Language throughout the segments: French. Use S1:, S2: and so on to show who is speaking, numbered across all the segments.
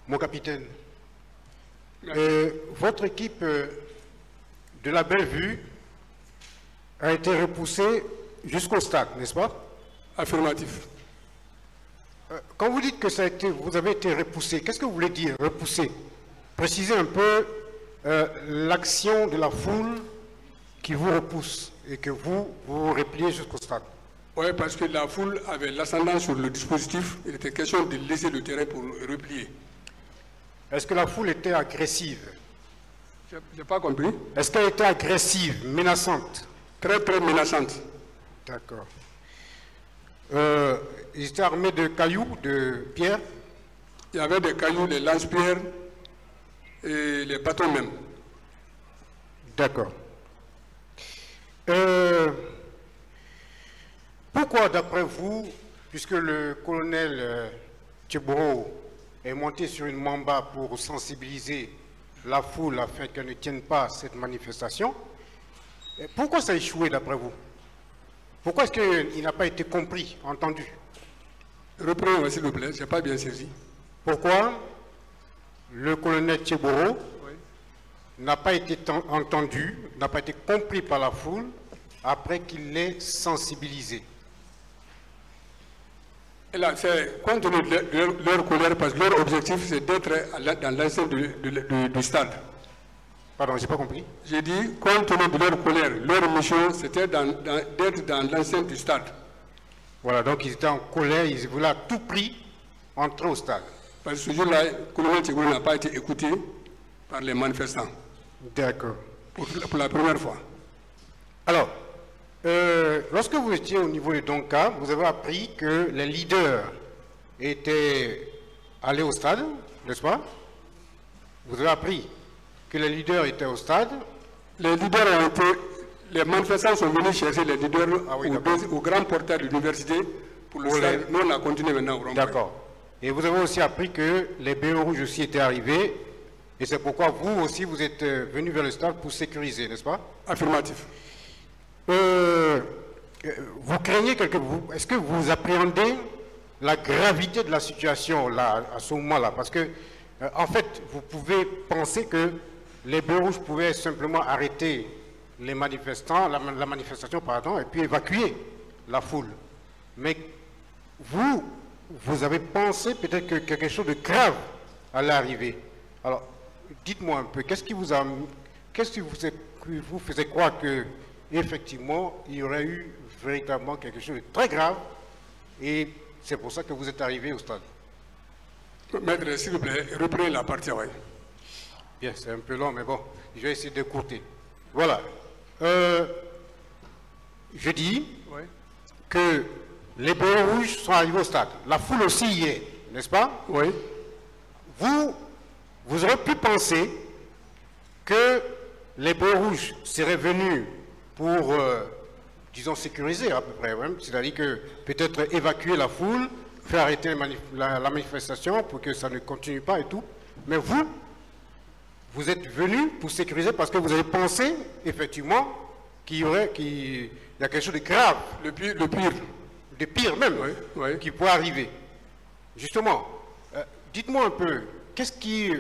S1: Mon capitaine, votre équipe de la Belle-Vue a été repoussée jusqu'au stade, n'est-ce pas?
S2: Affirmatif.
S1: Quand vous dites que vous avez été repoussé, qu'est-ce que vous voulez dire, repoussé? Précisez un peu l'action de la foule qui vous repousse et que vous vous repliez jusqu'au stade.
S2: Oui, parce que la foule avait l'ascendant sur le dispositif. Il était question de laisser le terrain pour replier.
S1: Est-ce que la foule était agressive?
S2: Je n'ai pas compris.
S1: Est-ce qu'elle était agressive, menaçante?
S2: Très, très menaçante.
S1: D'accord. Ils étaient armés de cailloux, de pierres?
S2: Il y avait des cailloux, des lance-pierres et les bâtons même.
S1: D'accord. Pourquoi, d'après vous, puisque le colonel Tcheboro est monté sur une mamba pour sensibiliser la foule afin qu'elle ne tienne pas cette manifestation, pourquoi ça a échoué d'après vous? Pourquoi est-ce qu'il n'a pas été compris, entendu?
S2: Reprenez, s'il vous plaît, je n'ai pas bien saisi.
S1: Pourquoi le colonel Tcheboro n'a pas été entendu, n'a pas été compris par la foule après qu'il l'ait sensibilisé?
S2: Et là, c'est compte tenu de leur colère, parce que leur objectif, c'est d'être dans l'enceinte du stade.
S1: Pardon, je n'ai pas compris.
S2: J'ai dit, compte tenu de leur colère, leur mission, c'était d'être dans l'enceinte du stade.
S1: Voilà, donc ils étaient en colère, ils voulaient à tout prix entrer au stade.
S2: Parce que ce jour-là, le colonel Tchegoro n'a pas été écouté par les manifestants.
S1: D'accord.
S2: Pour la première fois.
S1: Alors, lorsque vous étiez au niveau de Donka, vous avez appris que les leaders étaient allés au stade, n'est-ce pas? Vous avez appris que les leaders étaient au stade.
S2: Les leaders ont été... Les manifestants sont venus chercher les leaders au grand portail de l'université pour le stade. Nous, on a continué maintenant au rond-point.
S1: D'accord. Et vous avez aussi appris que les BO rouges aussi étaient arrivés. Et c'est pourquoi vous aussi, vous êtes venus vers le stade pour sécuriser, n'est-ce pas?
S2: Affirmatif.
S1: Vous craignez est-ce que vous appréhendez la gravité de la situation là, à ce moment-là? Parce que, en fait, vous pouvez penser que les BO rouges pouvaient simplement arrêter les manifestants, la manifestation, pardon, et puis évacuer la foule. Mais vous avez pensé peut-être que quelque chose de grave allait arriver. Alors, dites-moi un peu, qu'est-ce qui vous faisait croire que effectivement il y aurait eu véritablement quelque chose de très grave et c'est pour ça que vous êtes arrivé au stade?
S2: Maître, s'il vous plaît, reprenez la partie, oui.
S1: Bien, c'est un peu long, mais bon, je vais essayer d'écourter. Voilà. Je dis que les ballons rouges sont arrivés au stade. La foule aussi y est, n'est-ce pas?
S2: Oui.
S1: Vous aurez pu penser que les ballons rouges seraient venus pour, disons, sécuriser à peu près, c'est-à-dire que peut-être évacuer la foule, faire arrêter la manifestation pour que ça ne continue pas et tout. Mais vous êtes venus pour sécuriser parce que vous avez pensé, effectivement, qu'il y a quelque chose de grave.
S2: Le pire.
S1: De pire même, qui pourrait arriver. Justement, dites-moi un peu, qu'est-ce qui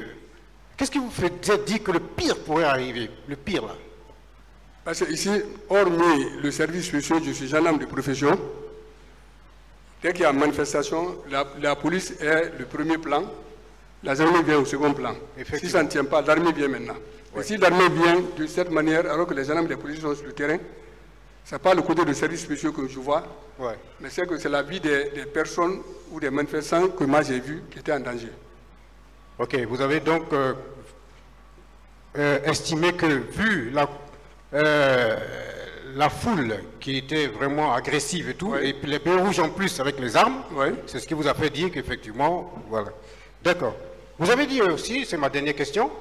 S1: vous fait dire que le pire pourrait arriver? Le pire, là.
S2: Parce que ici, hormis le service spécial, je suis gendarme de profession. Dès qu'il y a manifestation, la police est le premier plan. La gendarmerie vient au second plan. Si ça ne tient pas, l'armée vient maintenant. Et si l'armée vient de cette manière, alors que les gendarmes de police sont sur le terrain, ce n'est pas le côté de services spéciaux que je vois, mais c'est que c'est la vie des personnes ou des manifestants que moi j'ai vus qui étaient en danger.
S1: Ok, vous avez donc estimé que, vu la foule qui était vraiment agressive et tout, et puis les ballons rouges en plus avec les armes, c'est ce qui vous a fait dire qu'effectivement, voilà. D'accord. Vous avez dit aussi, c'est ma dernière question,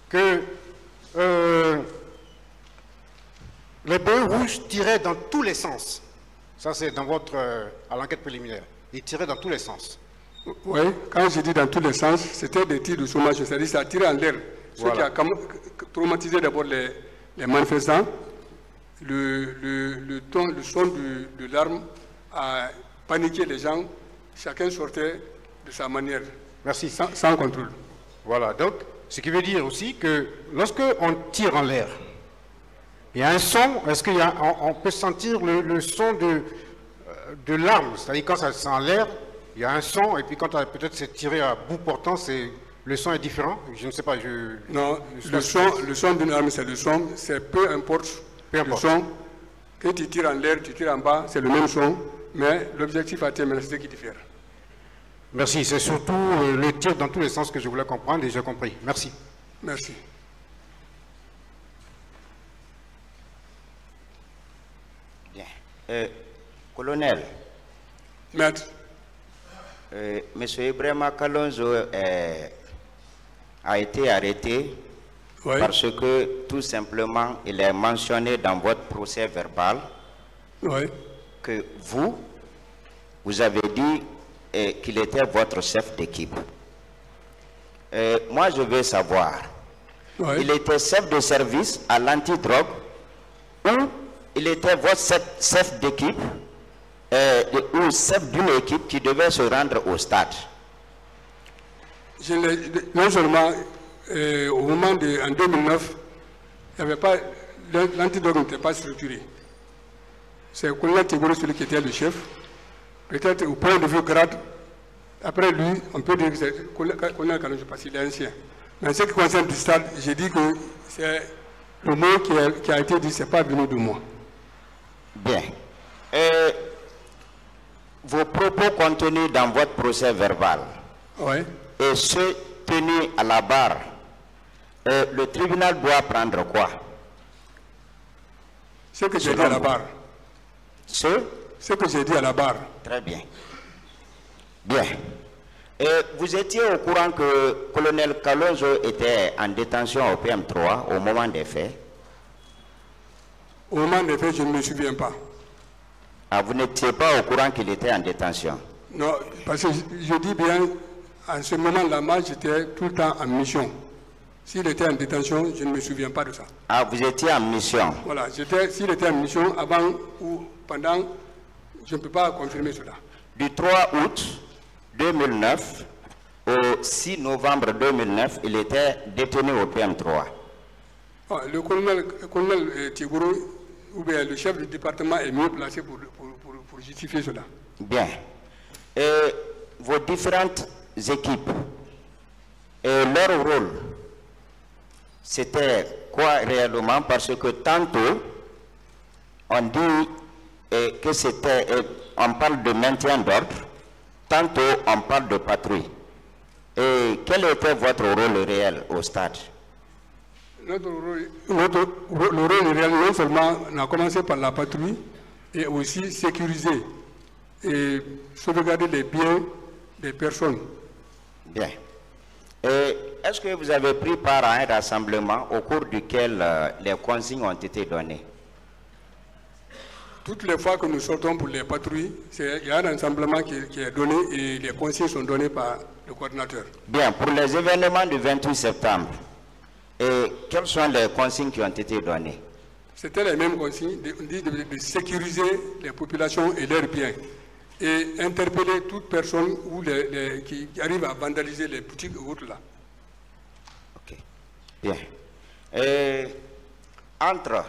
S1: que les ballons rouges tiraient dans tous les sens. Ça, c'est dans à l'enquête préliminaire. Ils tiraient dans tous les sens.
S2: Oui, quand j'ai dit dans tous les sens, c'était des tirs de sommage, c'est-à-dire ça a tiré en l'air. Ce qui a traumatisé d'abord les manifestants. Le son de l'arme a paniqué les gens. Chacun sortait de sa manière.
S1: Merci.
S2: Sans contrôle.
S1: Voilà, donc, ce qui veut dire aussi que lorsque on tire en l'air, il y a un son, est-ce qu'on peut sentir le son de l'arme, c'est-à-dire quand ça sent en l'air, il y a un son, et puis quand peut-être c'est tiré à bout portant, le son est différent. Je ne sais pas.
S2: Non, le son d'une arme, c'est le son, c'est peu importe le son. Que tu tires en l'air, tu tires en bas, c'est le même son, mais l'objectif à terme, c'est ce qui diffère.
S1: Merci, c'est surtout le tir dans tous les sens que je voulais comprendre et j'ai compris. Merci.
S2: Merci.
S3: Bien. Colonel.
S2: Maître.
S3: Monsieur Ibrahima Kalonzo a été arrêté parce que tout simplement il est mentionné dans votre procès verbal que vous avez dit qu'il était votre chef d'équipe. Moi je veux savoir, il était chef de service à l'antidrogue ou il était votre chef d'équipe ou chef d'une équipe qui devait se rendre au stade?
S2: Non seulement au moment en 2009, il n'y avait pas, l'antidrogue n'était pas structuré. C'est le colonel Thégourou, celui qui était le chef. Peut-être au point de vue grade, après lui, on peut dire que c'est le colonel Kalonzo parce qu'il est ancien. Mais en ce qui concerne du stade, j'ai dit que c'est le mot qui a été dit, ce n'est pas venu de moi.
S3: Bien. Vos propos contenus dans votre procès verbal et ceux tenus à la barre, le tribunal doit prendre quoi?
S2: Ce que j'ai dit à la barre. Ce que j'ai dit à la barre.
S3: Très bien. Bien. Vous étiez au courant que colonel Kalonzo était en détention au PM3 au moment des faits?
S2: Au moment des faits, je ne me souviens pas.
S3: Ah, vous n'étiez pas au courant qu'il était en détention?
S2: Non, parce que je dis bien, en ce moment-là, moi, j'étais tout le temps en mission. S'il était en détention, je ne me souviens pas de ça.
S3: Ah, vous étiez en mission?
S2: Voilà, s'il était en mission avant ou pendant, je ne peux pas confirmer cela.
S3: Du 3 août 2009 au 6 novembre 2009, il était détenu au PM3.
S2: Ah, le colonel Thégourou, ou bien le chef du département est mieux placé pour justifier cela.
S3: Bien. Et vos différentes équipes, et leur rôle, c'était quoi réellement? Parce que tantôt, on dit que c'était, on parle de maintien d'ordre, tantôt on parle de patrouille. Et quel était votre rôle réel au stade?
S2: Le rôle réel, non seulement, on a commencé par la patrouille, et aussi sécuriser et sauvegarder les biens des personnes.
S3: Bien. Et est-ce que vous avez pris part à un rassemblement au cours duquel les consignes ont été données?
S2: Toutes les fois que nous sortons pour les patrouilles, il y a un rassemblement qui est donné et les consignes sont données par le coordinateur.
S3: Bien, pour les événements du 28 septembre, et quelles sont les consignes qui ont été données?
S2: C'était les mêmes consignes, de sécuriser les populations et leurs biens et interpeller toute personne qui arrive à vandaliser les boutiques ou autres là.
S3: Ok, bien. Et entre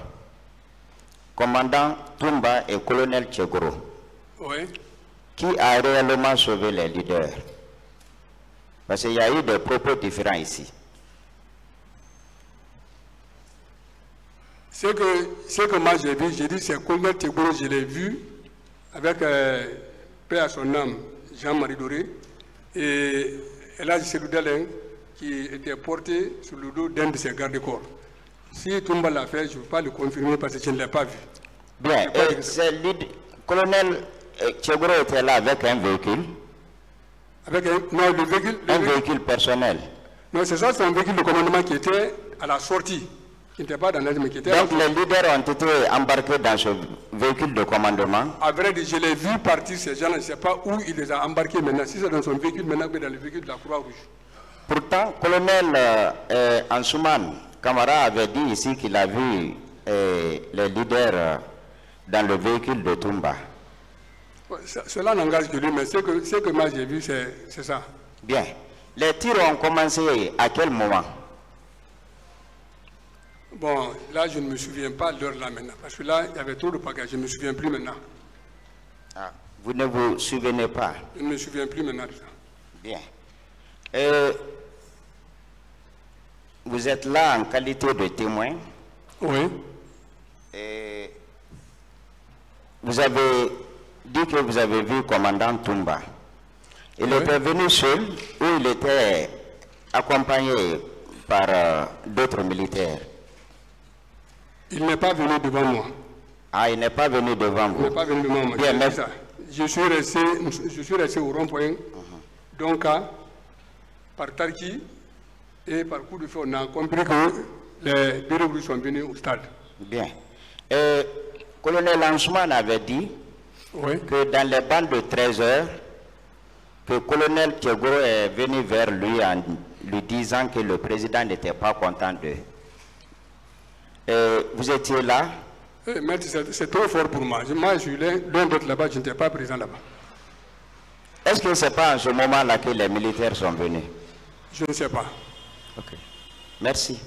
S3: commandant Toumba et colonel Thégourou, qui a réellement sauvé les leaders? Parce qu'il y a eu des propos différents ici.
S2: Ce que moi j'ai vu, j'ai dit c'est colonel Thégourou, je l'ai vu avec paix à son âme, Jean-Marie Doré, et Elhadji Seydou Dalein, qui était porté sur le dos d'un de ses gardes-corps. Si Toumba l'a fait, je ne peux pas le confirmer parce que je ne l'ai pas vu.
S3: Bien, colonel Thégourou était là avec un véhicule? Avec un véhicule personnel?
S2: Non, c'est ça, c'est un véhicule de commandement qui était à la sortie. Qui n'était pas dans l'armée, qui était.
S3: Donc les leaders ont été embarqués dans ce véhicule de commandement?
S2: À vrai dire, je l'ai vu partir ces gens, je ne sais pas où il les a embarqués maintenant. Si c'est dans son véhicule, maintenant, mais dans le véhicule de la Croix-Rouge.
S3: Pourtant, colonel Ansouman Kamara avait dit ici qu'il a vu les leaders dans le véhicule de Toumba.
S2: Cela n'engage que lui, mais ce que moi j'ai vu, c'est ça.
S3: Bien. Les tirs ont commencé à quel moment?
S2: Bon, là, je ne me souviens pas de l'heure là maintenant, parce que là, il y avait trop de bagages, je ne me souviens plus maintenant.
S3: Ah, vous ne vous souvenez pas?
S2: Je ne me souviens plus maintenant de ça.
S3: Bien. Vous êtes là en qualité de témoin?
S2: Oui.
S3: Et vous avez dit que vous avez vu le commandant Toumba. Il était venu seul ou il était accompagné par d'autres militaires?
S2: Il n'est pas venu devant moi.
S3: Ah, il n'est pas venu devant vous?
S2: Il n'est pas venu devant moi.
S3: Bien, mais...
S2: ça. Je suis resté au rond-point. Donc, par Tarki et par coup de feu, on a compris que les deux rebelles sont venus au stade.
S3: Bien. Colonel Ansman avait dit que dans les bandes de 13 heures, que colonel Tchegoro est venu vers lui en lui disant que le président n'était pas content d'eux. Vous étiez là?
S2: C'est trop fort pour moi. Moi, je suis loin d'être là-bas, je n'étais pas présent là-bas.
S3: Est-ce que ce n'est pas en ce moment-là que les militaires sont venus?
S2: Je ne sais pas.
S3: Ok. Merci.